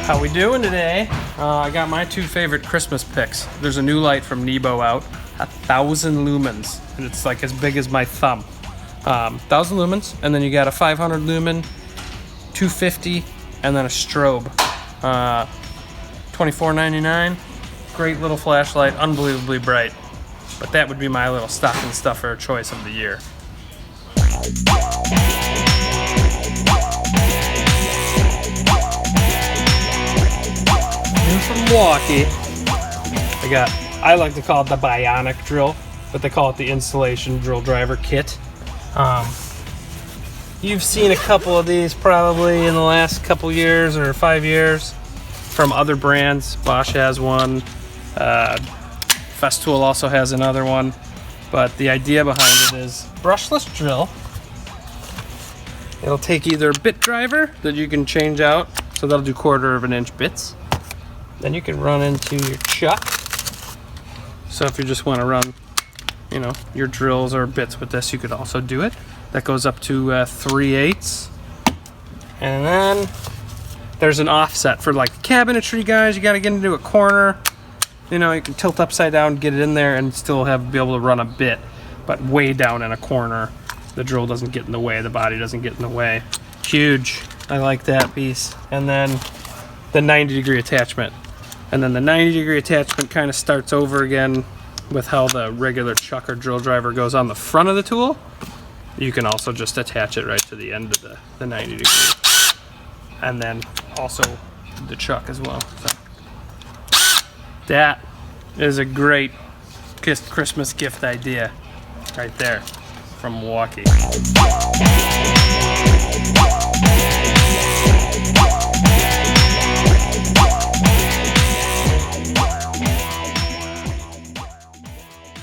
How we doing today? I got my two favorite Christmas picks. There's a new light from Nebo out, 1,000 lumens, and it's like as big as my thumb. 1,000 lumens, and then you got a 500 lumen, 250, and then a strobe. $24.99. Great little flashlight, unbelievably bright. But that would be my little stocking stuffer choice of the year. From Milwaukee, I like to call it the Bionic drill, but they call it the Installation Driver kit. You've seen a couple of these probably in the last couple years or 5 years from other brands. Bosch has one, Festool also has another one, but the idea behind it is brushless drill. It'll take either a bit driver that you can change out, so that'll do 1/4 of an inch bits. Then you can run into your chuck. So if you just want to run, your drills or bits with this, you could also do it. That goes up to 3/8. And then there's an offset for like cabinetry guys. You got to get into a corner. You can tilt upside down, get it in there, and still be able to run a bit, but way down in a corner. The drill doesn't get in the way. The body doesn't get in the way. Huge. I like that piece. And then the 90-degree attachment. And then the 90-degree attachment kind of starts over again with how the regular chuck or drill driver goes on the front of the tool. You can also just attach it right to the end of the 90 degree. And then also the chuck as well. So that is a great Christmas gift idea right there from Milwaukee.